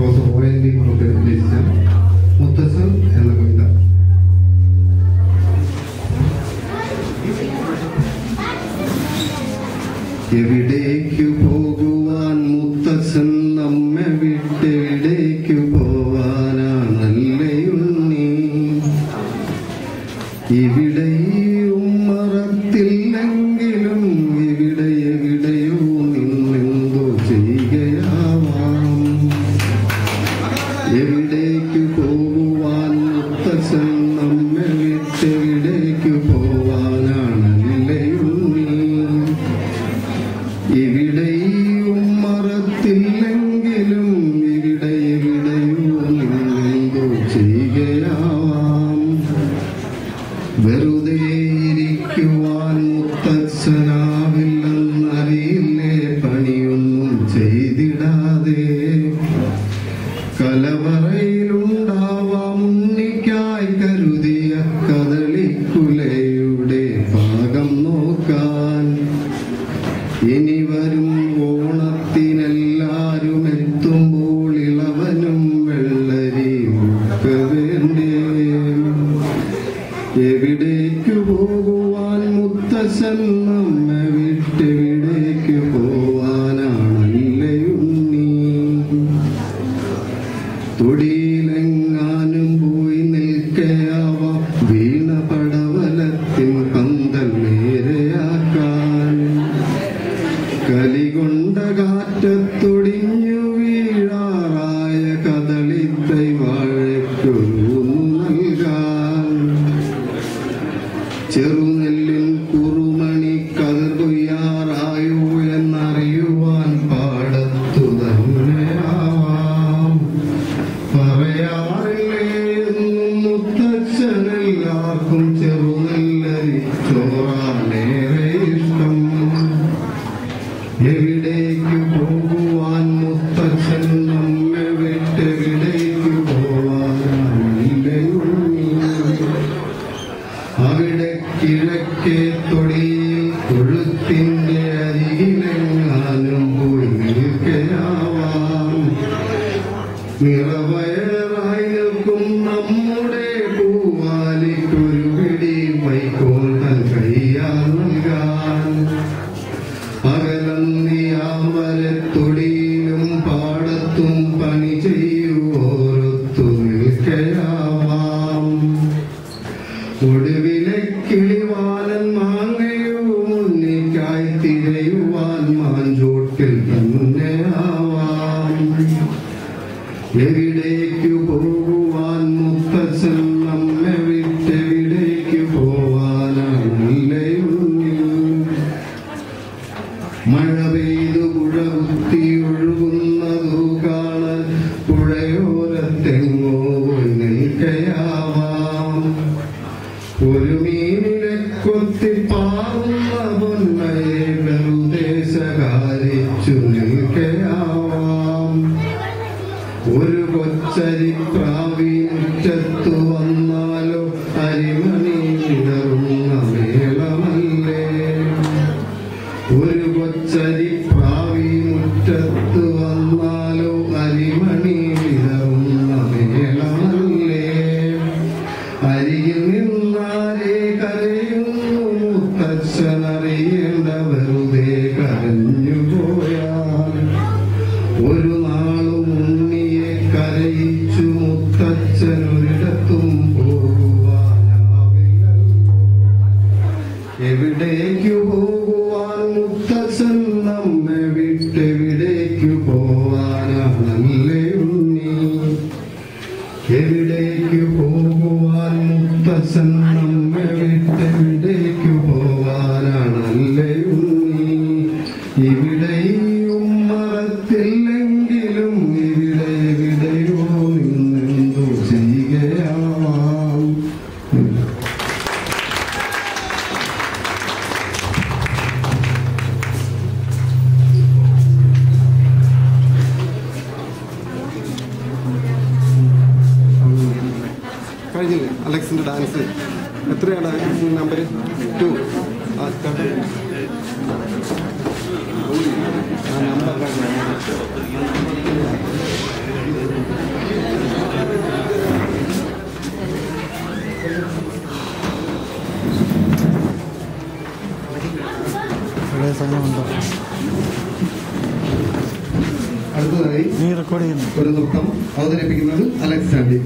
Professor ONV Kurup രചിച്ച മുത്തച്ഛൻ എന്ന കവിത. എവിടേക്കു പോകുവാൻ മുത്തച്ഛൻ നമ്മെ വിട്ടെവിടേക്കു പോവാനാണല്ലേയുണ്ണി? ഇവിടെയും മറത്തില്ലെങ്കിലും ഇവിടെ എവിടെയോ നിന്നെന്തോ ചെയ്യുകയാവാം. എവിടേക്കു പോകുവാൻ മുത്തച്ഛൻ നമ്മെ വിട്ടെവിടേക്കു പോവാനാണല്ലേയുണ്ണി? ഇവിടെയും മറത്തില്ലെങ്കിലും ഇവിടെ എവിടെയോ നിന്നെന്തോ ചെയ്യുകയാവാം. വെറുതെ ഇരിക്കുവാൻ മുത്തച്ഛനാവില്ലെന്നറിയില്ലേ? പണിയൊന്നും ചെയ്തിടാതെ കലവറയിലുണ്ടാവാം ഉണ്ണിക്കായി കരുതിയ കദളിക്കുലയുടെ പാകം നോക്കാൻ. ഇനി വരും ഓണത്തിനെല്ലാരും എത്തുമ്പോൾ ഇളവനും വെള്ളരിയും ഒക്കെ വേണ്ടേ? എവിടേക്കു പോകുവാൻ മുത്തച്ഛൻ നമ്മെ വിട്ടെവിടേക്കു പോവാനാണല്ലേയുണ്ണി? തൊടിയിലെങ്ങാനും പോയി നിൽക്കയാവാം വീണ പടവലത്തിൻ പന്തൽ നേരെയാക്കാൻ. കലികൊണ്ട കാറ്റത്തൊടിഞ്ഞു വീഴാറായ കദളിത്തൈ വാഴയ്ക്കൊരുന്നു നൽകാൻ. ചെറുനെല്ലിൻ കുറുമണി കതിർ കൊയ്യാറായോ എന്നറിയുവാൻ പാടത്തു തന്നെയാവാം. പറയാറില്ലേ എന്നും മുത്തച്ഛനെല്ലാവർക്കും ചെറുനെല്ലരി ചോറാനേറെ ഇഷ്ടം. എവിടേക്കു പോകുവാൻ മുത്തച്ഛൻ നമ്മെ വിട്ടെവിടേക്കു പോവാനാണല്ലേയുണ്ണി? അവിടെ കിഴക്കേ തൊടിയിൽ തൊഴുത്തിന്റെ അരികിലെങ്ങാനും പോയി നിൽക്കയാവാം. നിറവയറായി നിൽക്കും നമ്മുടെ പൂവാലിക്കൊരു പിടി വൈക്കോൽ തൻ കയ്യാൽ നൽകാൻ. അകലന്തിയാമരത്തൊടിയിലും പാടത്തും പണി ചെയ്യുവോരൊത്തു നിൽക്കയാവാം. ഒടുവിലെ കിളിവാലൻ മാങ്ങയോ മുന്നിക്കായി തിരയുവാൻ മാഞ്ചോട്ടിൽ തന്നെയാവാം. എവിടേക്കു പോകുവാൻ മുത്തച്ഛൻ നമ്മെ വിട്ടെവിടേക്കു പോവാനാണല്ലേയുണ്ണി? മഴ പെയ്തു പുഴ കുത്തി ഒഴുകുന്നതു കാണാൻ പുഴയോരത്തെങ്ങോ പോയി നിൽക്കയാവാം. ഒരു മീനിനെ കൊത്തി പാറുന്ന പൊന്നയെ വെറുതെ ശകാരിച്ചു നിൽക്കയാവാം. ഒരു കൊച്ചരിപ്രാവിനുറ്റത്തു വന്നാലോ അരിമണി വിടറുന്ന മേളമല്ലേ? ഒരു കൊച്ചരിപ്രാവിനുറ്റത്തു വന്നാലോ അരിമണി വിടറുന്ന മേളമല്ലേ? അരികിൽ നിന്നാലേ കരയുന്നു മുത്തച്ഛനറിയേണ്ട വെറുതെ കരഞ്ഞുപോയാൽ. ഒരു നാളും ഉണ്ണിയെ കരയിച്ചു മുത്തച്ഛനൊരിടത്തും പോകുവാനാവില്ലല്ലോ. എവിടേക്കു പോകുവാൻ മുത്തച്ഛൻ നമ്മെ വിട്ടെവിടേക്കു പോവാനാണല്ലേയുണ്ണി? എവിടേക്കു പോകുവാൻ മുത്തച്ഛൻ നമ്മെ വിട്ടെവിടേക്കു പോവാനാണല്ലേയുണ്ണി? ഇവിടെയും മറത്തില്ലെങ്കിലും ഇവിടെ എവിടെയോ നിന്നെന്തോ ചെയ്യുകയാവാം. കഴിഞ്ഞില്ലേ അലക്സിന്റെ ഡാൻസ്? എത്രയാണ് നമ്പർ? 2. ആ നമ്പർ അടുത്തതായി ഒരു നൃത്തം അവതരിപ്പിക്കുന്നത് അലക്സ് ആൻഡി.